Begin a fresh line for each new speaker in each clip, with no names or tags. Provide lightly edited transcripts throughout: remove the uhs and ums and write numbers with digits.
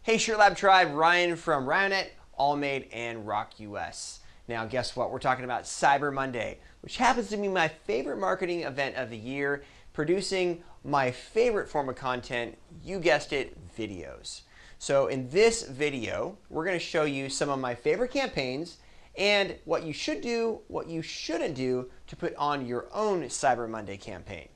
Hey Shirt Tribe, Ryan from Ryonet, AllMade, and Rock US. Now guess what? We're talking about Cyber Monday, which happens to be my favorite marketing event of the year, producing my favorite form of content, you guessed it, videos. So in this video, we're going to show you some of my favorite campaigns and what you should do, what you shouldn't do to put on your own Cyber Monday campaign.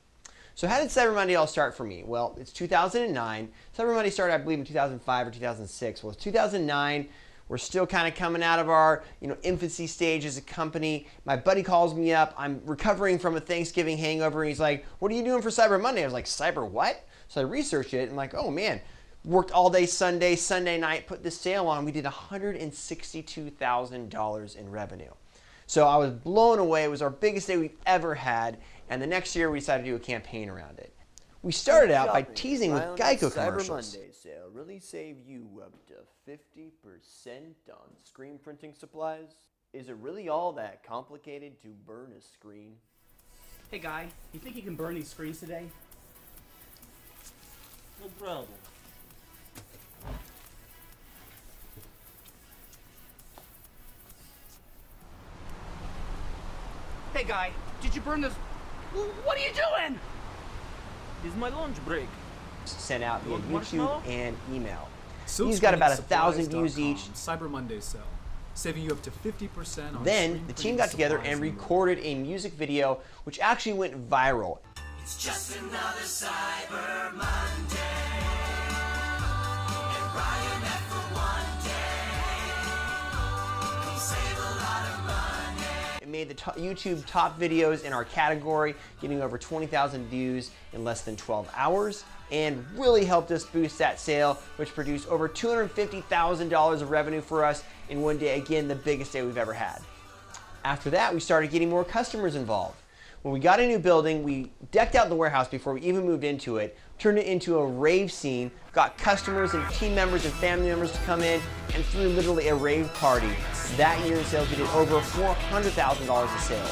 So how did Cyber Monday all start for me? Well, it's 2009. Cyber Monday started, I believe, in 2005 or 2006. Well, it's 2009. We're still kind of coming out of our infancy stage as a company. My buddy calls me up. I'm recovering from a Thanksgiving hangover, and he's like, what are you doing for Cyber Monday? I was like, Cyber what? So I researched it, and I'm like, oh man, worked all day Sunday, Sunday night, put this sale on. We did $162,000 in revenue. So I was blown away. It was our biggest day we've ever had. And the next year we decided to do a campaign around it. We started out by teasing with Geico commercials.
Cyber Monday sale really save you up to 50% on screen printing supplies. Is it really all that complicated to burn a screen?
Hey guy, you think you can burn these screens today?
No problem.
Hey guy, did you burn this? What are you doing?
This is my lunch break.
Sent out via
Want
YouTube
marshmallow?
and email.
Silk
These got about
Screening
1,000 views
Supplies.com
each.
Cyber Monday sale, saving you up to 50% on
Then
screen
the team
printing
got together
supplies
and
more.
recorded a music video which actually went viral.
It's just another Cyber Monday. And Ryonet for one day. Come save a lot of money.
It made the YouTube top videos in our category, getting over 20,000 views in less than 12 hours, and really helped us boost that sale, which produced over $250,000 of revenue for us in one day. Again, the biggest day we've ever had. After that, we started getting more customers involved. When we got a new building, we decked out the warehouse before we even moved into it, turned it into a rave scene, got customers and team members and family members to come in, and threw literally a rave party. That year in sales, we did over $400,000 of sales.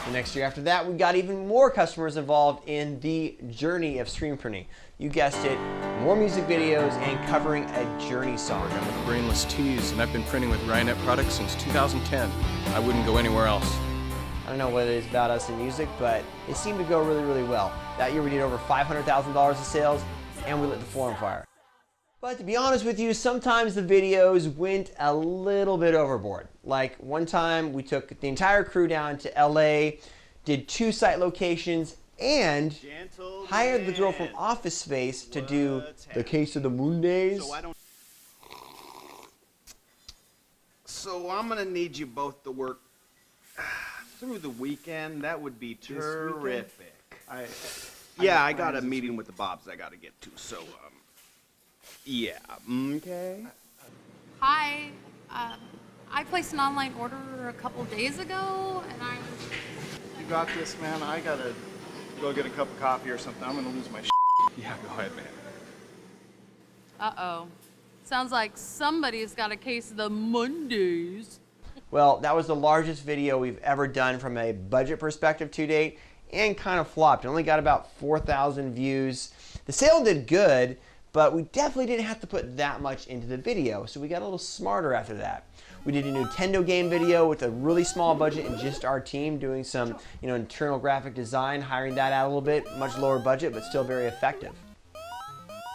The next year after that, we got even more customers involved in the journey of screen printing. You guessed it, more music videos and covering a Journey song.
I'm with Brainless Tees, and I've been printing with Ryonet products since 2010. I wouldn't go anywhere else.
I don't know whether it's about us in music, but it seemed to go really, really well. That year we did over $500,000 of sales, and we lit the floor on fire. But to be honest with you, sometimes the videos went a little bit overboard. Like one time we took the entire crew down to LA, did 2 site locations, and hired the girl from Office Space to do the Case of the Mondays.
So I'm gonna need you both to work through the weekend. That would be terrific. I got a meeting with the Bobs I gotta get to, so yeah, okay.
Hi, I placed an online order a couple days ago, and
You got this, man. I gotta go get a cup of coffee or something. I'm gonna lose my
Yeah, go ahead, man.
uh-oh. Sounds like somebody's got a case of the Mondays.
Well, that was the largest video we've ever done from a budget perspective to date, and kind of flopped. It only got about 4,000 views. The sale did good, but we definitely didn't have to put that much into the video, so we got a little smarter after that. We did a Nintendo game video with a really small budget and just our team doing some internal graphic design, hiring that out a little bit, much lower budget, but still very effective.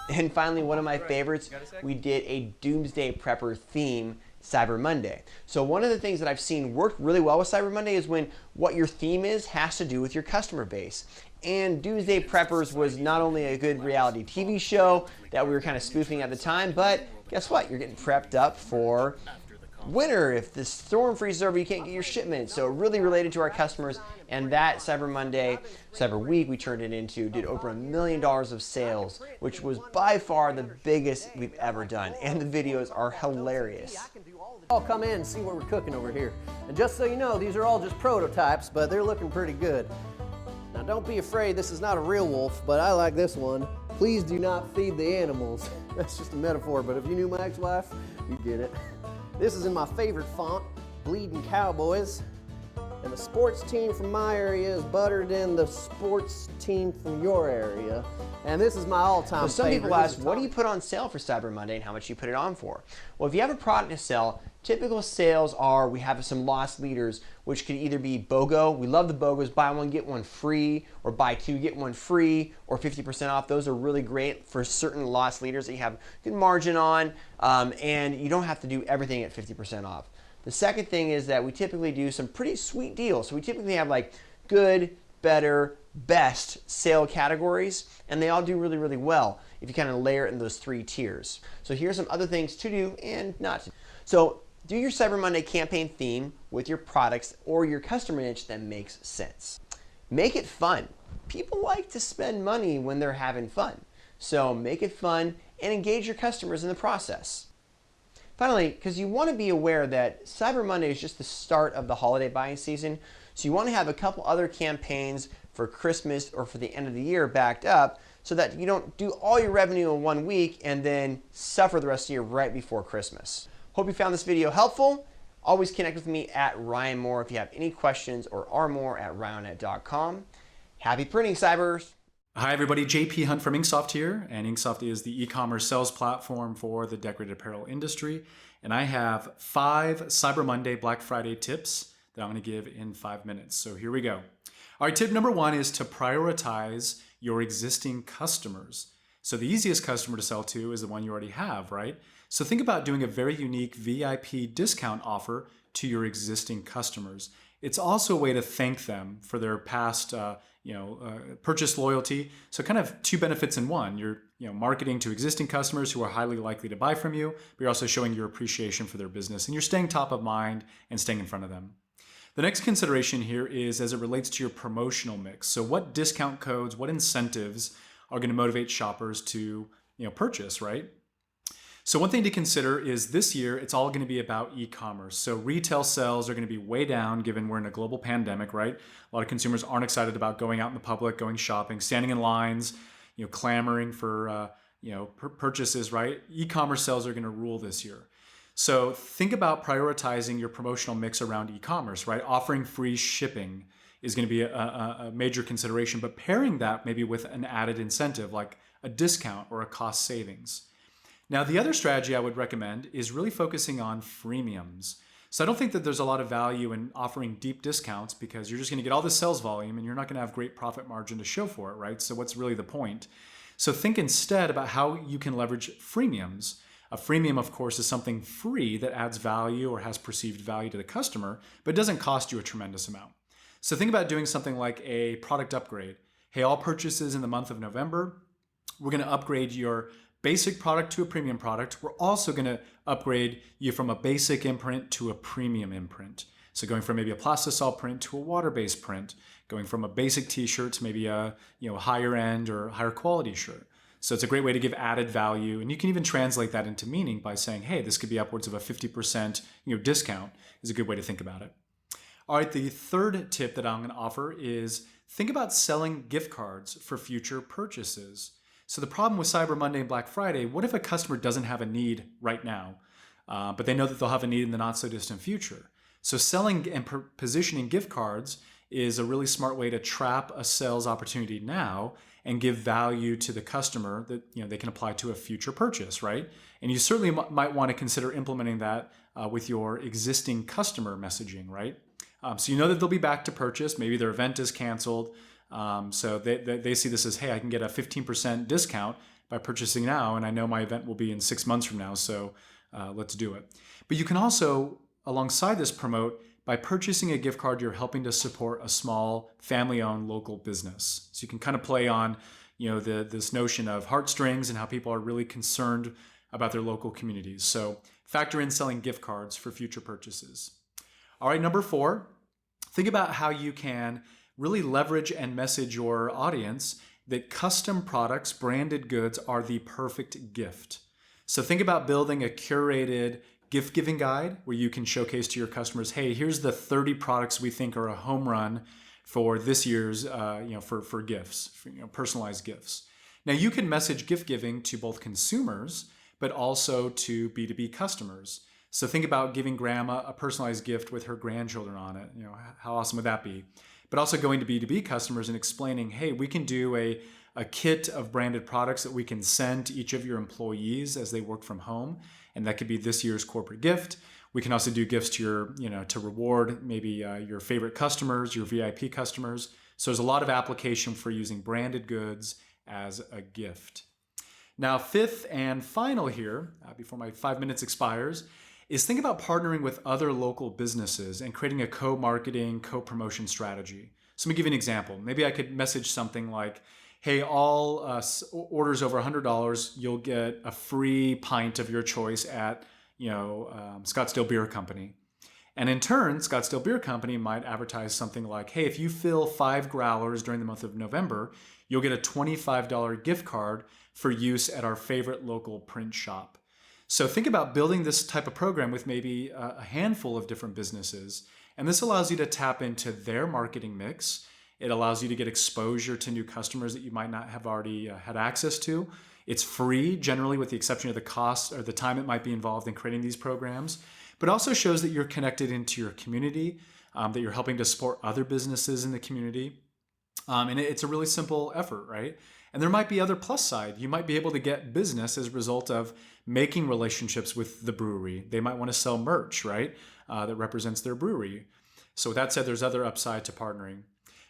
And finally, one of my favorites, we did a Doomsday Prepper theme Cyber Monday. So one of the things that I've seen work really well with Cyber Monday is when what your theme is has to do with your customer base. And Doomsday Preppers was not only a good reality TV show that we were kind of spoofing at the time, but guess what? You're getting prepped up for winter. If the storm freezes over, you can't get your shipment. So it really related to our customers. And that Cyber Monday, Cyber Week, we turned it into, did over $1 million of sales, which was by far the biggest we've ever done. And the videos are hilarious.
All come in and see what we're cooking over here. And just so you know, these are all just prototypes, but they're looking pretty good. Now don't be afraid, this is not a real wolf, but I like this one. Please do not feed the animals. That's just a metaphor, but if you knew my ex-wife, you get it. This is in my favorite font, Bleeding Cowboys. And the sports team from my area is better than the sports team from your area. And this is my all-time
So some
favorite.
people ask, what do you put on sale for Cyber Monday and how much you put it on for? Well, if you have a product to sell, typical sales are, we have some loss leaders, which could either be BOGO. We love the BOGOs, buy one, get one free, or buy two, get one free, or 50% off. Those are really great for certain loss leaders that you have good margin on, and you don't have to do everything at 50% off. The second thing is that we typically do some pretty sweet deals. So we typically have like good, better, best sale categories, and they all do really, really well if you kind of layer it in those 3 tiers. So here's some other things to do and not to do. So do your Cyber Monday campaign theme with your products or your customer niche that makes sense. Make it fun. People like to spend money when they're having fun. So make it fun and engage your customers in the process. Finally, because you want to be aware that Cyber Monday is just the start of the holiday buying season, so you want to have a couple other campaigns for Christmas or for the end of the year backed up so that you don't do all your revenue in 1 week and then suffer the rest of the year right before Christmas. Hope you found this video helpful. Always connect with me at Ryan Moore if you have any questions, or rmoore@ryonet.com. Happy printing, Cybers!
Hi everybody, JP Hunt from Inksoft here, and Inksoft is the e-commerce sales platform for the decorated apparel industry. And I have 5 Cyber Monday Black Friday tips that I'm going to give in 5 minutes. So here we go. All right, tip number 1 is to prioritize your existing customers. So the easiest customer to sell to is the one you already have, right? So think about doing a very unique VIP discount offer to your existing customers. It's also a way to thank them for their past purchase loyalty. So kind of 2 benefits in one. You're marketing to existing customers who are highly likely to buy from you, but you're also showing your appreciation for their business, and you're staying top of mind and staying in front of them. The next consideration here is as it relates to your promotional mix. So what discount codes, what incentives are going to motivate shoppers to purchase, right? So one thing to consider is this year, it's all going to be about e-commerce. So retail sales are going to be way down given we're in a global pandemic, right? A lot of consumers aren't excited about going out in the public, going shopping, standing in lines, clamoring for purchases, right? E-commerce sales are going to rule this year. So think about prioritizing your promotional mix around e-commerce, right? Offering free shipping is going to be a major consideration, but pairing that maybe with an added incentive like a discount or a cost savings. Now, the other strategy I would recommend is really focusing on freemiums. So I don't think that there's a lot of value in offering deep discounts because you're just going to get all this sales volume and you're not going to have great profit margin to show for it, right? So what's really the point? So think instead about how you can leverage freemiums. A freemium, of course, is something free that adds value or has perceived value to the customer, but doesn't cost you a tremendous amount. So think about doing something like a product upgrade. Hey, all purchases in the month of November, we're going to upgrade your basic product to a premium product. We're also going to upgrade you from a basic imprint to a premium imprint. So going from maybe a plastisol print to a water-based print, going from a basic t-shirt to maybe a higher end or higher quality shirt. So it's a great way to give added value, and you can even translate that into meaning by saying, hey, this could be upwards of a 50% discount is a good way to think about it. All right, the third tip that I'm going to offer is think about selling gift cards for future purchases. So the problem with Cyber Monday and Black Friday, what if a customer doesn't have a need right now, but they know that they'll have a need in the not so distant future? So selling and positioning gift cards is a really smart way to trap a sales opportunity now and give value to the customer that they can apply to a future purchase, right? And you certainly might want to consider implementing that with your existing customer messaging, right? So you know that they'll be back to purchase. Maybe their event is canceled. So they see this as, hey, I can get a 15% discount by purchasing now, and I know my event will be in 6 months from now, so let's do it. But you can also, alongside this, promote by purchasing a gift card, you're helping to support a small family-owned local business. So you can kind of play on this notion of heartstrings and how people are really concerned about their local communities. So factor in selling gift cards for future purchases. All right, number 4, think about how you can really leverage and message your audience that custom products, branded goods are the perfect gift. So think about building a curated gift giving guide where you can showcase to your customers, hey, here's the 30 products we think are a home run for this year's, for gifts, for, personalized gifts. Now you can message gift giving to both consumers, but also to B2B customers. So think about giving grandma a personalized gift with her grandchildren on it. You know, how awesome would that be? But also going to B2B customers and explaining, hey, we can do a kit of branded products that we can send to each of your employees as they work from home. And that could be this year's corporate gift. We can also do gifts to to reward maybe your favorite customers, your VIP customers. So there's a lot of application for using branded goods as a gift. Now, fifth and final here, before my 5 minutes expires, is think about partnering with other local businesses and creating a co-marketing, co-promotion strategy. So let me give you an example. Maybe I could message something like, hey, all orders over $100, you'll get a free pint of your choice at Scottsdale Beer Company. And in turn, Scottsdale Beer Company might advertise something like, hey, if you fill 5 growlers during the month of November, you'll get a $25 gift card for use at our favorite local print shop. So think about building this type of program with maybe a handful of different businesses. And this allows you to tap into their marketing mix. It allows you to get exposure to new customers that you might not have already had access to. It's free, generally, with the exception of the cost or the time it might be involved in creating these programs. But also shows that you're connected into your community, that you're helping to support other businesses in the community. And it's a really simple effort, right? And there might be other plus side. You might be able to get business as a result of making relationships with the brewery. They might want to sell merch, right? That represents their brewery. So with that said, there's other upside to partnering.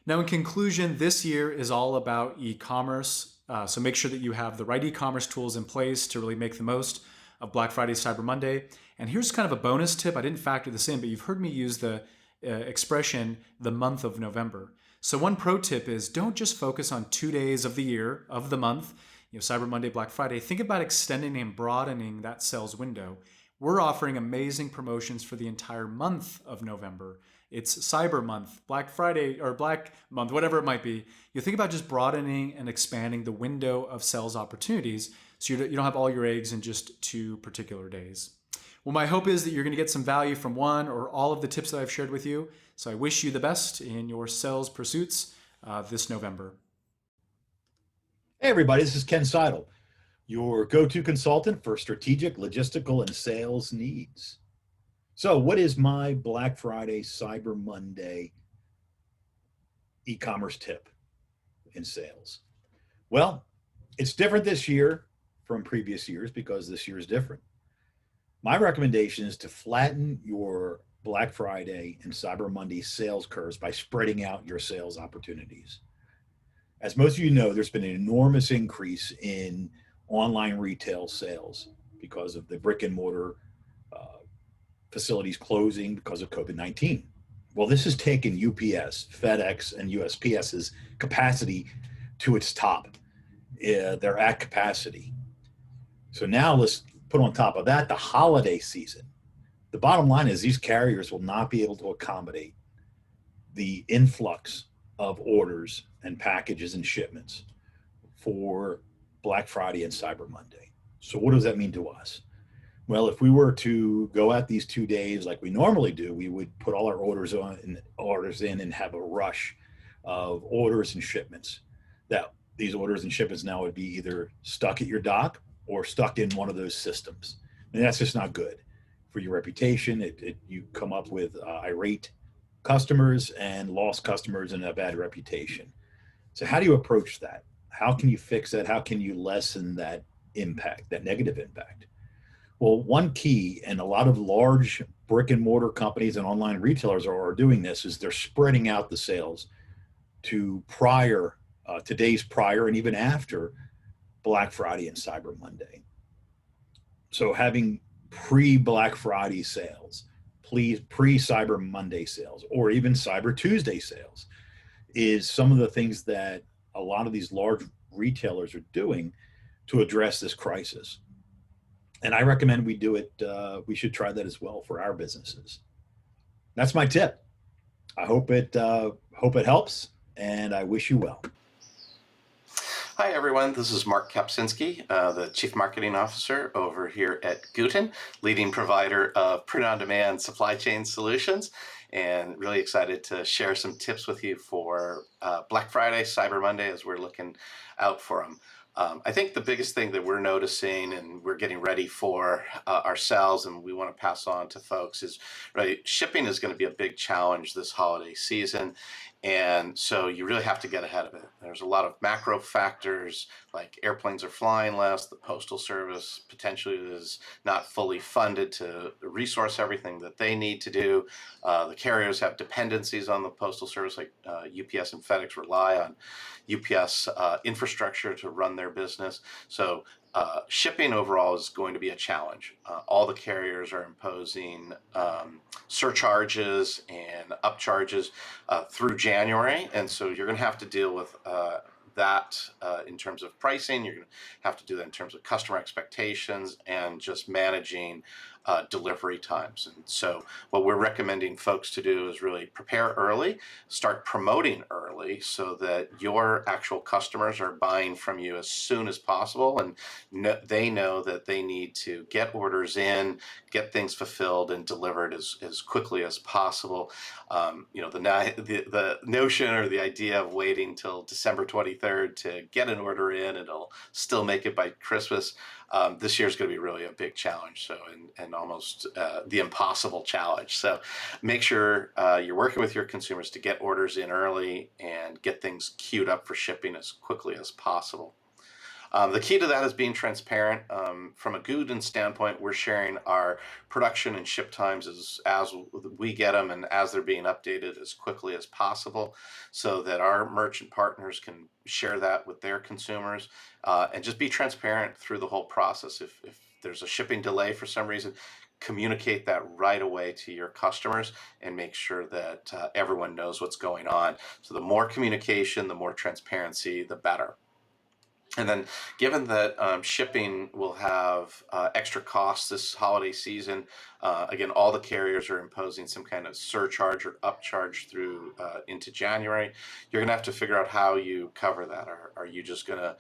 Now, in conclusion, this year is all about e-commerce. So make sure that you have the right e-commerce tools in place to really make the most of Black Friday, Cyber Monday. And here's kind of a bonus tip. I didn't factor this in, but you've heard me use the expression, the month of November. So one pro tip is don't just focus on 2 days of the year, of the month, Cyber Monday, Black Friday. Think about extending and broadening that sales window. We're offering amazing promotions for the entire month of November. It's Cyber Month, Black Friday, or Black Month, whatever it might be. You think about just broadening and expanding the window of sales opportunities so you don't have all your eggs in just 2 particular days. Well, my hope is that you're going to get some value from one or all of the tips that I've shared with you. So I wish you the best in your sales pursuits this November.
Hey everybody, this is Ken Seidel, your go-to consultant for strategic, logistical, and sales needs. So what is my Black Friday, Cyber Monday e-commerce tip in sales? Well, it's different this year from previous years because this year is different. My recommendation is to flatten your Black Friday and Cyber Monday sales curves by spreading out your sales opportunities. As most of you know, there's been an enormous increase in online retail sales because of the brick and mortar facilities closing because of COVID-19. Well, this has taken UPS, FedEx, and USPS's capacity to its top. They're at capacity. So now let's put on top of that the holiday season. The bottom line is these carriers will not be able to accommodate the influx of orders and packages and shipments for Black Friday and Cyber Monday. So what does that mean to us? Well, if we were to go at these 2 days like we normally do, we would put all our orders in and have a rush of orders and shipments. That these orders and shipments now would be either stuck at your dock or stuck in one of those systems. And that's just not good for your reputation. You come up with irate customers and lost customers and a bad reputation. So how do you approach that? How can you fix that? How can you lessen that impact, that negative impact? Well, one key, and a lot of large brick and mortar companies and online retailers are doing this, is they're spreading out the sales to days prior and even after Black Friday and Cyber Monday. So having pre-Black Friday sales, pre-Cyber Monday sales, or even Cyber Tuesday sales is some of the things that a lot of these large retailers are doing to address this crisis. And I recommend we do it. We should try that as well for our businesses. That's my tip. I hope it helps, and I wish you well.
Hi, everyone. This is Mark Kapczynski, the Chief Marketing Officer over here at Guten, leading provider of print-on-demand supply chain solutions, and really excited to share some tips with you for Black Friday, Cyber Monday, as we're looking out for them. I think the biggest thing that we're noticing and we're getting ready for ourselves, and we want to pass on to folks, is right, shipping is going to be a big challenge this holiday season. And so you really have to get ahead of it. There's a lot of macro factors, like airplanes are flying less, the Postal Service potentially is not fully funded to resource everything that they need to do. The carriers have dependencies on the Postal Service, like UPS and FedEx rely on UPS infrastructure to run their business. So shipping overall is going to be a challenge. All the carriers are imposing surcharges and upcharges through January, and so you're going to have to deal with that in terms of pricing. You're going to have to do that in terms of customer expectations and just managing delivery times. And so what we're recommending folks to do is really prepare early, start promoting early so that your actual customers are buying from you as soon as possible, and they know that they need to get orders in, get things fulfilled and delivered as quickly as possible. The notion or the idea of waiting till December 23rd to get an order in, it'll still make it by Christmas. This year is going to be really a big challenge, and almost the impossible challenge. So make sure you're working with your consumers to get orders in early and get things queued up for shipping as quickly as possible. The key to that is being transparent. From a Gooden standpoint, we're sharing our production and ship times as we get them and as they're being updated as quickly as possible, so that our merchant partners can share that with their consumers, and just be transparent through the whole process. If there's a shipping delay for some reason, communicate that right away to your customers and make sure that everyone knows what's going on. So the more communication, the more transparency, the better. And then, given that shipping will have extra costs this holiday season, again, all the carriers are imposing some kind of surcharge or upcharge through into January. You're going to have to figure out how you cover that. Are you just going to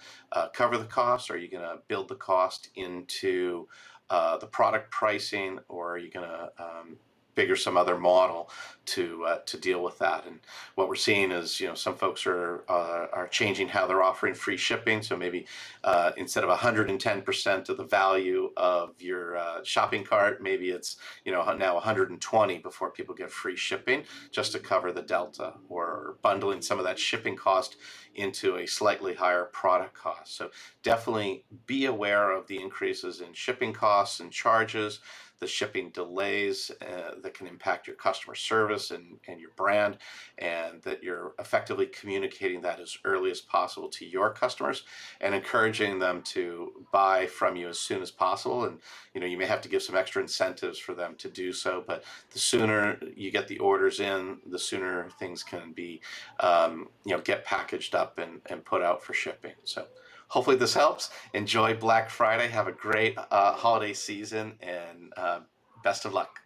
cover the cost? Are you going to build the cost into the product pricing, or are you going to figure some other model to deal with that? And what we're seeing is, some folks are changing how they're offering free shipping. So maybe instead of 110% of the value of your shopping cart, maybe it's now 120 before people get free shipping, just to cover the delta, or bundling some of that shipping cost into a slightly higher product cost. So definitely be aware of the increases in shipping costs and charges, the shipping delays that can impact your customer service and your brand, and that you're effectively communicating that as early as possible to your customers and encouraging them to buy from you as soon as possible. And you may have to give some extra incentives for them to do so, but the sooner you get the orders in, the sooner things can be get packaged up and put out for shipping. So hopefully this helps. Enjoy Black Friday. Have a great holiday season, and best of luck.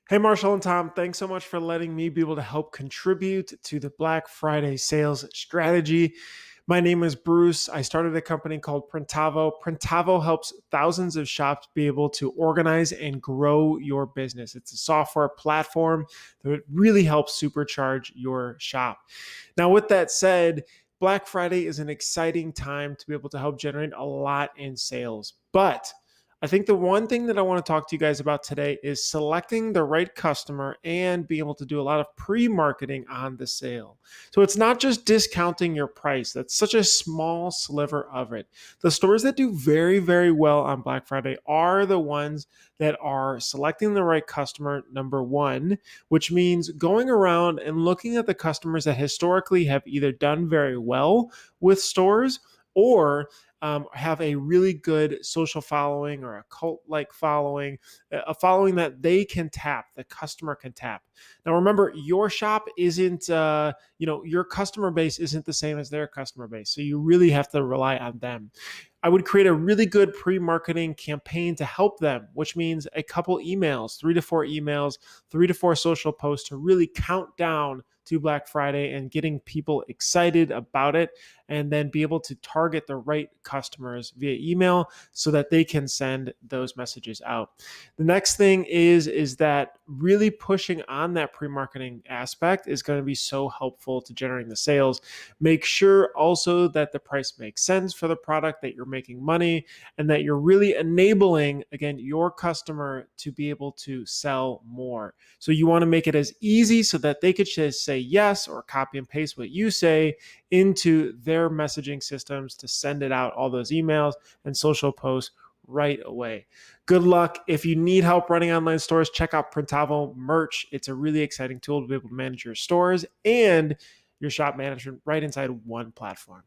Hey, Marshall and Tom, thanks so much for letting me be able to help contribute to the Black Friday sales strategy. My name is Bruce. I started a company called Printavo. Printavo helps thousands of shops be able to organize and grow your business. It's a software platform that really helps supercharge your shop. Now, with that said, Black Friday is an exciting time to be able to help generate a lot in sales. But I think the one thing that I want to talk to you guys about today is selecting the right customer and being able to do a lot of pre-marketing on the sale. So it's not just discounting your price. That's such a small sliver of it. The stores that do very, very well on Black Friday are the ones that are selecting the right customer, number one, which means going around and looking at the customers that historically have either done very well with stores or have a really good social following or a cult-like following, a following that they can tap, the customer can tap. Now, remember, your shop isn't, your customer base isn't the same as their customer base. So you really have to rely on them. I would create a really good pre-marketing campaign to help them, which means a couple emails, 3 to 4 emails, 3 to 4 social posts to really count down to Black Friday and getting people excited about it and then be able to target the right customers via email so that they can send those messages out. The next thing is that really pushing on that pre-marketing aspect is going to be so helpful to generating the sales. Make sure also that the price makes sense for the product, that you're making money, and that you're really enabling, again, your customer to be able to sell more. So you want to make it as easy so that they could just say yes or copy and paste what you say into their messaging systems to send it out, all those emails and social posts right away. Good luck. If you need help running online stores, check out Printavo Merch. It's a really exciting tool to be able to manage your stores and your shop management right inside one platform.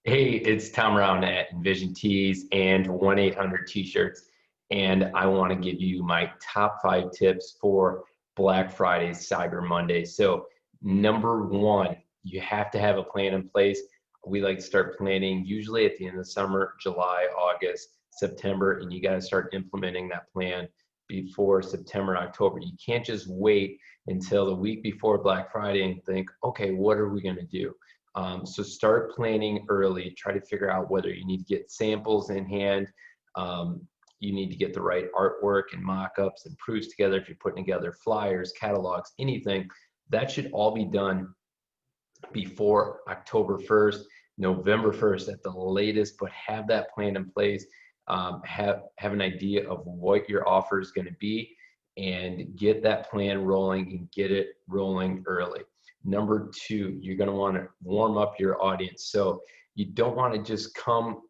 Hey, it's Tom Round at Envision Tees and 1-800 T-shirts, and I want to give you my top 5 tips for Black Friday, Cyber Monday. So number 1, you have to have a plan in place. We like to start planning usually at the end of the summer, July, August, September, and you got to start implementing that plan before September, October. You can't just wait until the week before Black Friday and think, okay, what are we going to do? So start planning early. Try to figure out whether you need to get samples in hand. You need to get the right artwork and mock-ups and proofs together. If you're putting together flyers, catalogs, anything, that should all be done before October 1st, November 1st at the latest, but have that plan in place. Have an idea of what your offer is going to be and get that plan rolling and get it rolling early. Number 2, you're going to want to warm up your audience. So you don't want to just come,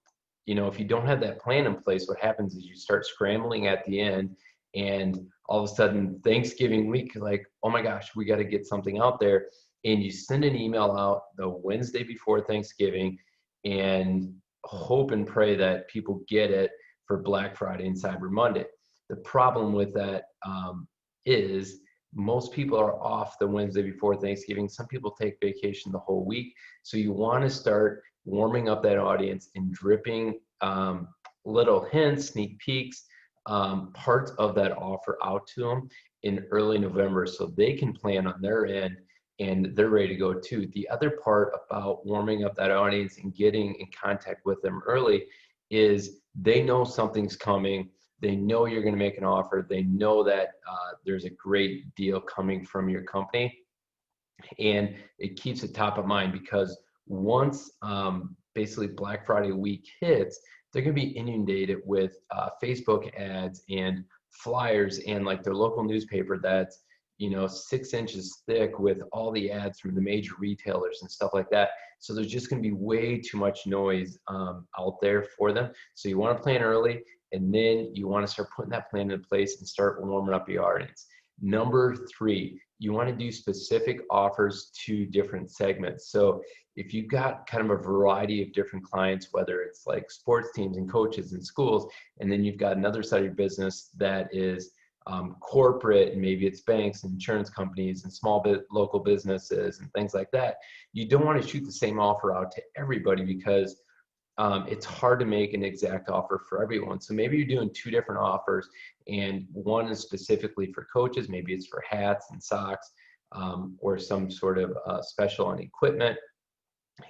if you don't have that plan in place, what happens is you start scrambling at the end, and all of a sudden Thanksgiving week, like, oh my gosh, we got to get something out there. And you send an email out the Wednesday before Thanksgiving and hope and pray that people get it for Black Friday and Cyber Monday. The problem with that is most people are off the Wednesday before Thanksgiving. Some people take vacation the whole week. So you want to start warming up that audience and dripping little hints, sneak peeks, parts of that offer out to them in early November so they can plan on their end and they're ready to go too. The other part about warming up that audience and getting in contact with them early is they know something's coming. They know you're going to make an offer. They know that there's a great deal coming from your company, and it keeps it top of mind because once basically Black Friday week hits, they're going to be inundated with Facebook ads and flyers and like their local newspaper that's 6 inches thick with all the ads from the major retailers and stuff like that. So there's just going to be way too much noise out there for them. So you want to plan early, and then you want to start putting that plan in place and start warming up your audience. Number 3, you want to do specific offers to different segments. So if you've got kind of a variety of different clients, whether it's like sports teams and coaches and schools, and then you've got another side of your business that is corporate, and maybe it's banks and insurance companies and small local businesses and things like that, you don't want to shoot the same offer out to everybody because it's hard to make an exact offer for everyone. So maybe you're doing 2 different offers, and one is specifically for coaches, maybe it's for hats and socks, or some sort of special on equipment,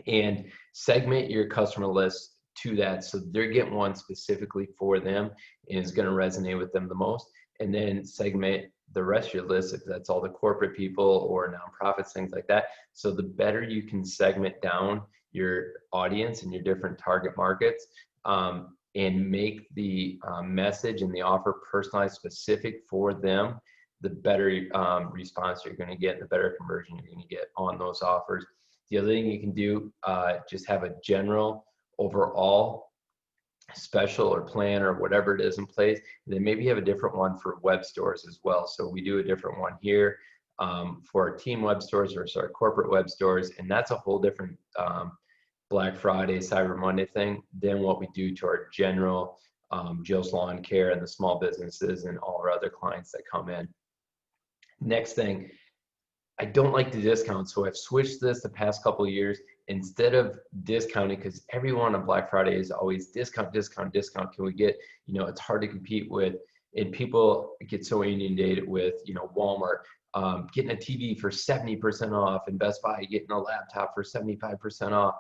and segment your customer list to that so they're getting one specifically for them and it's going to resonate with them the most. And then segment the rest of your list if that's all the corporate people or nonprofits, things like that. So the better you can segment down your audience and your different target markets, and make the message and the offer personalized, specific for them, the better response you're going to get, the better conversion you're going to get on those offers. The other thing you can do, just have a general overall special or plan or whatever it is in place, and then maybe have a different one for web stores as well. So we do a different one here for our team web stores or our corporate web stores, and that's a whole different Black Friday, Cyber Monday thing than what we do to our general Joe's Lawn Care and the small businesses and all our other clients that come in. Next thing, I don't like to discount, so I've switched this the past couple of years. Instead of discounting, because everyone on Black Friday is always discount, discount, discount. Can we get, it's hard to compete with, and people get so inundated with, Walmart, getting a TV for 70% off, and Best Buy getting a laptop for 75% off.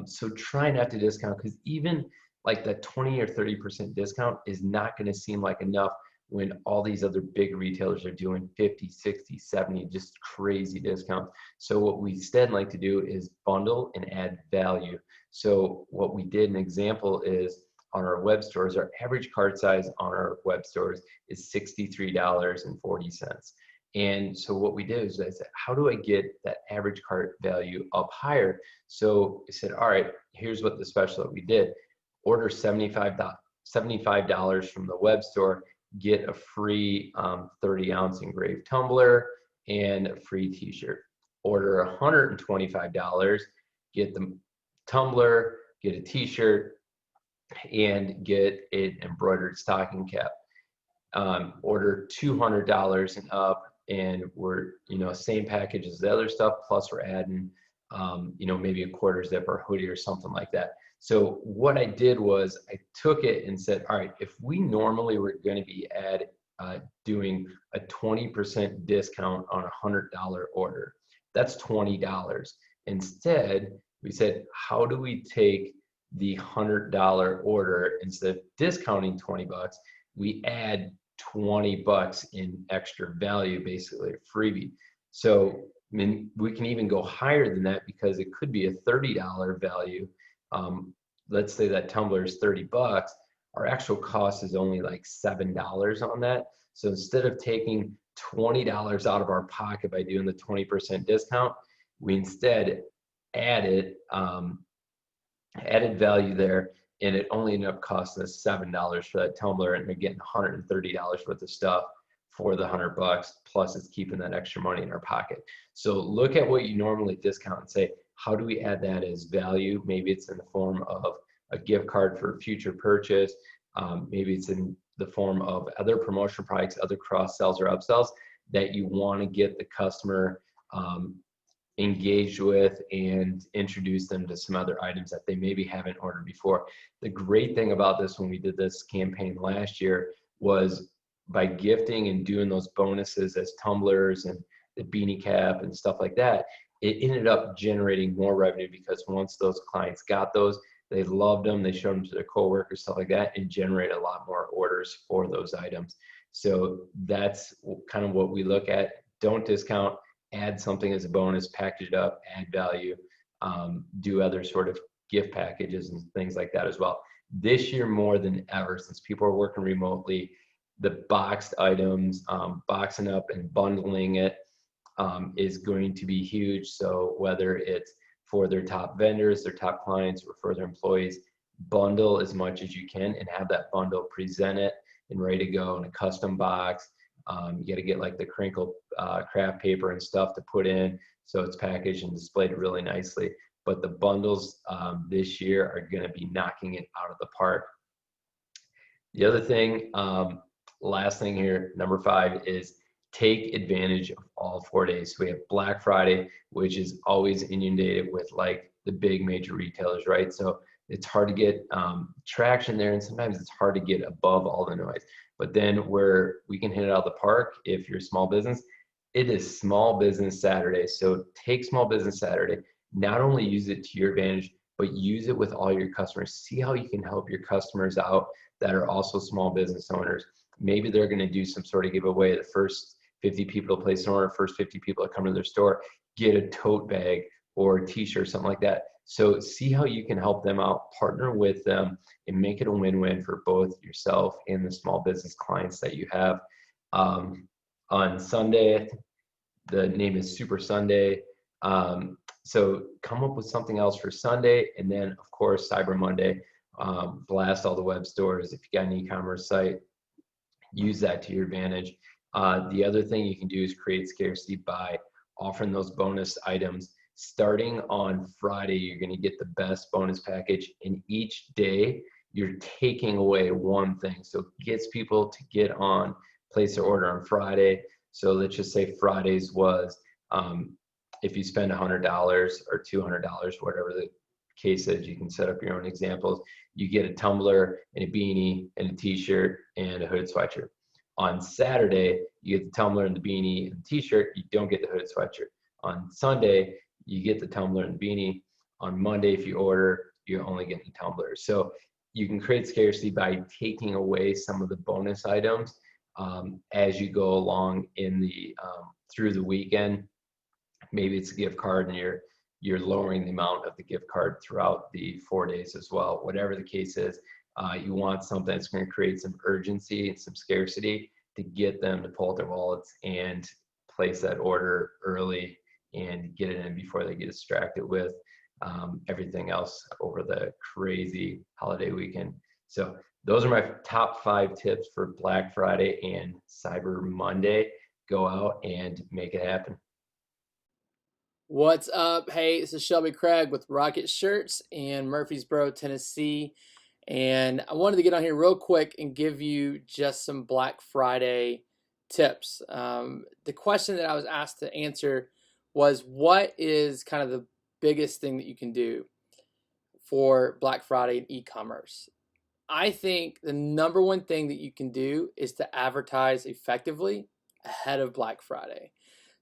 So try not to discount, because even like that 20 or 30% discount is not going to seem like enough when all these other big retailers are doing 50, 60, 70, just crazy discounts. So what we instead like to do is bundle and add value. So what we did, an example is on our web stores, our average cart size on our web stores is $63.40. And so what we did is I said, how do I get that average cart value up higher? So I said, all right, here's what the special that we did. Order $75 from the web store, get a free 30-ounce engraved tumbler and a free t-shirt. Order $125, get the tumbler, get a t-shirt, and get an embroidered stocking cap. Order $200 and up, and we're, same package as the other stuff, plus we're adding, maybe a quarter zip or hoodie or something like that. So what I did was I took it and said, all right, if we normally were going to be doing a 20% discount on a $100 order, that's $20. Instead, we said, how do we take the $100 order, instead of discounting $20, we add $20 in extra value, basically a freebie. So I mean, we can even go higher than that, because it could be a $30 value. Let's say that tumbler is $30. Our actual cost is only like $7 on that. So instead of taking $20 out of our pocket by doing the 20% discount, we instead added value there, and it only ended up costing us $7 for that tumbler, and we're getting $130 worth of stuff for the $100, plus it's keeping that extra money in our pocket. So look at what you normally discount and say, how do we add that as value? Maybe it's in the form of a gift card for a future purchase. Maybe it's in the form of other promotional products, other cross sells or upsells that you want to get the customer engaged with, and introduce them to some other items that they maybe haven't ordered before. The great thing about this, when we did this campaign last year, was by gifting and doing those bonuses as tumblers and the beanie cap and stuff like that, it ended up generating more revenue, because once those clients got those, they loved them, they showed them to their coworkers, stuff like that, and generate a lot more orders for those items. So that's kind of what we look at. Don't discount, add something as a bonus, package it up, add value, do other sort of gift packages and things like that as well. This year, more than ever, since people are working remotely, the boxed items, boxing up and bundling it is going to be huge. So whether it's for their top vendors, their top clients, or for their employees, bundle as much as you can and have that bundle, present it and ready to go in a custom box. You got to get like the crinkled craft paper and stuff to put in, so it's packaged and displayed really nicely. But the bundles this year are going to be knocking it out of the park. The other thing, last thing here, number 5, is take advantage of all 4 days. So we have Black Friday, which is always inundated with like the big major retailers, right? So it's hard to get traction there, and sometimes it's hard to get above all the noise. But then where we can hit it out of the park, if you're a small business, it is Small Business Saturday. So take Small Business Saturday, not only use it to your advantage, but use it with all your customers. See how you can help your customers out that are also small business owners. Maybe they're going to do some sort of giveaway. The first 50 people to place an order, first 50 people that come to their store, get a tote bag or a t-shirt, something like that. So see how you can help them out, partner with them, and make it a win-win for both yourself and the small business clients that you have. On Sunday, the name is Super Sunday. So come up with something else for Sunday, and then of course Cyber Monday, blast all the web stores. If you got an e-commerce site, use that to your advantage. The other thing you can do is create scarcity by offering those bonus items. Starting on Friday, you're going to get the best bonus package, and each day you're taking away one thing. So it gets people to get on, place their order on Friday. So let's just say Fridays was, if you spend $100 or $200, whatever the case is, you can set up your own examples. You get a tumbler and a beanie and a t-shirt and a hooded sweatshirt. On Saturday, you get the tumbler and the beanie and the t-shirt. You don't get the hooded sweatshirt. On Sunday, you get the tumbler and the beanie. On Monday, if you order, you're only getting the tumbler. So you can create scarcity by taking away some of the bonus items as you go along in the through the weekend. Maybe it's a gift card and you're lowering the amount of the gift card throughout the 4 days as well. Whatever the case is, you want something that's going to create some urgency and some scarcity to get them to pull out their wallets and place that order early and get it in before they get distracted with everything else over the crazy holiday weekend. So those are my top 5 tips for Black Friday and Cyber Monday. Go out and make it happen.
What's up? Hey, this is Shelby Craig with Rocket Shirts in Murfreesboro, Tennessee. And I wanted to get on here real quick and give you just some Black Friday tips. The question that I was asked to answer was, what is kind of the biggest thing that you can do for Black Friday in e-commerce? I think the number one thing that you can do is to advertise effectively ahead of Black Friday.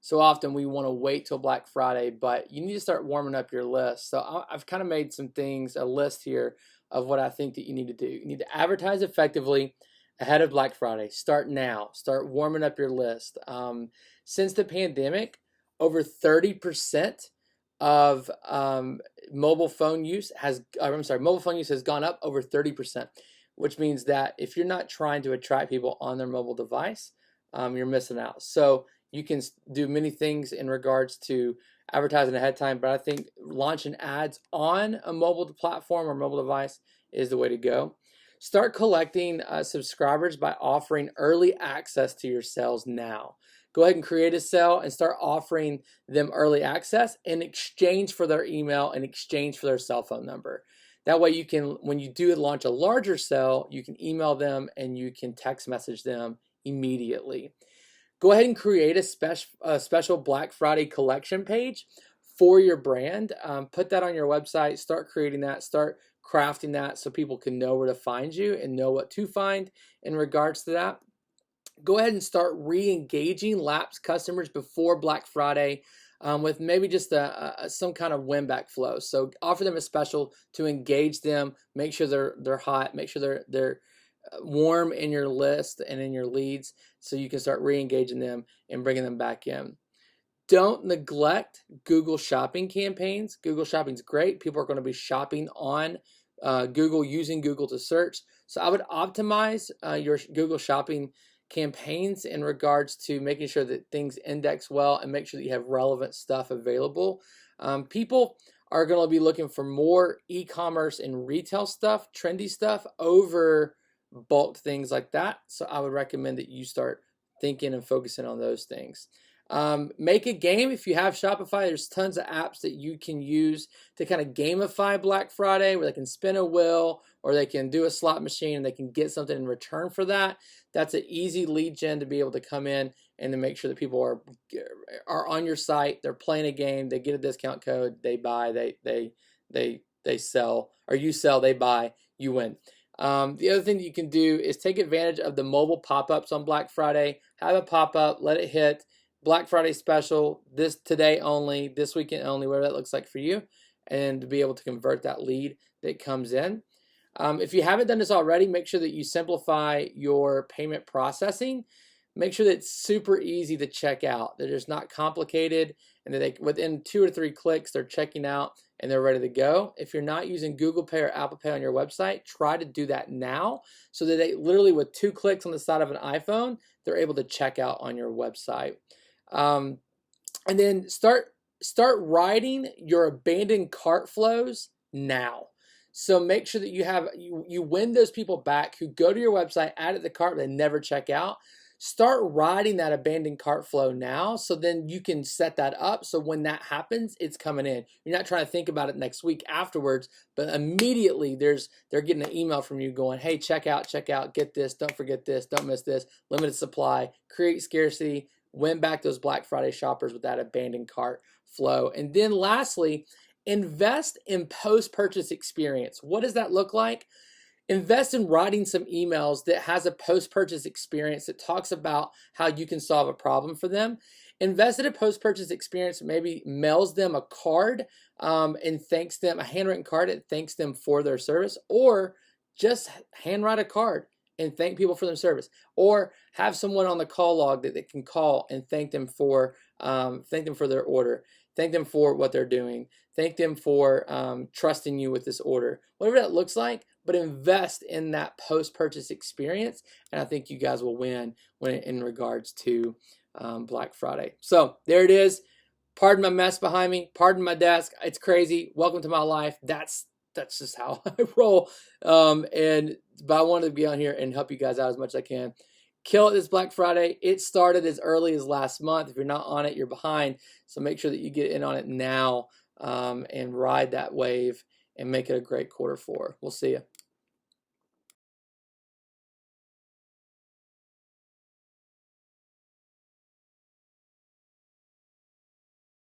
So often we want to wait till Black Friday, but you need to start warming up your list. So I've kind of made some things, a list here of what I think that you need to do. You need to advertise effectively ahead of Black Friday. Start now. Start warming up your list. Since the pandemic, over 30% of mobile phone use has gone up over 30%, which means that if you're not trying to attract people on their mobile device, you're missing out. So you can do many things in regards to advertising ahead of time, but I think launching ads on a mobile platform or mobile device is the way to go. Start collecting subscribers by offering early access to your sales now. Go ahead and create a sale and start offering them early access in exchange for their email, in exchange for their cell phone number. That way you can, when you do launch a larger sale, you can email them and you can text message them immediately. Go ahead and create a special Black Friday collection page for your brand. Put that on your website. Start creating that. Start crafting that so people can know where to find you and know what to find in regards to that. Go ahead and start re-engaging lapsed customers before Black Friday with maybe just some kind of win-back flow. So offer them a special to engage them. Make sure they're hot. Make sure they're warm in your list and in your leads, so you can start re-engaging them and bringing them back in. Don't neglect Google Shopping campaigns. Google Shopping is great. People are going to be shopping on Google, using Google to search. So I would optimize your Google Shopping campaigns in regards to making sure that things index well and make sure that you have relevant stuff available. People are going to be looking for more e-commerce and retail stuff, trendy stuff, over bulk things like that. So I would recommend that you start thinking and focusing on those things. Make a game. If you have Shopify, there's tons of apps that you can use to kind of gamify Black Friday, where they can spin a wheel or they can do a slot machine and they can get something in return for that. That's an easy lead gen to be able to come in and to make sure that people are on your site. They're playing a game. They get a discount code. They buy. They sell, or you sell. They buy. You win. The other thing that you can do is take advantage of the mobile pop-ups on Black Friday. Have a pop-up, let it hit. Black Friday special, this today only, this weekend only, whatever that looks like for you, and to be able to convert that lead that comes in. If you haven't done this already, make sure that you simplify your payment processing. Make sure that it's super easy to check out, that it's not complicated, and that they, within 2 or 3 clicks, they're checking out and they're ready to go. If you're not using Google Pay or Apple Pay on your website, try to do that now, so that they literally, with 2 clicks on the side of an iPhone, they're able to check out on your website. And then start writing your abandoned cart flows now. So make sure that you win those people back who go to your website, add it to the cart, but they never check out. Start writing that abandoned cart flow now, so then you can set that up so when that happens, it's coming in. You're not trying to think about it next week afterwards, but immediately they're getting an email from you going, hey, check out, get this, don't forget this, don't miss this, limited supply, create scarcity, win back those Black Friday shoppers with that abandoned cart flow. And then lastly, invest in post-purchase experience. What does that look like? invest in writing some emails that has a post-purchase experience that talks about how you can solve a problem for them. Invest in a post-purchase experience, maybe mails them a card and thanks them, a handwritten card that thanks them for their service, or just handwrite a card and thank people for their service, or have someone on the call log that they can call and thank them for their order, thank them for what they're doing, thank them for trusting you with this order, whatever that looks like. But invest in that post-purchase experience, and I think you guys will win in regards to Black Friday. So there it is. Pardon my mess behind me. Pardon my desk. It's crazy. Welcome to my life. That's just how I roll. But I wanted to be on here and help you guys out as much as I can. Kill it this Black Friday. It started as early as last month. If you're not on it, you're behind. So make sure that you get in on it now and ride that wave and make it a great quarter four. We'll see you.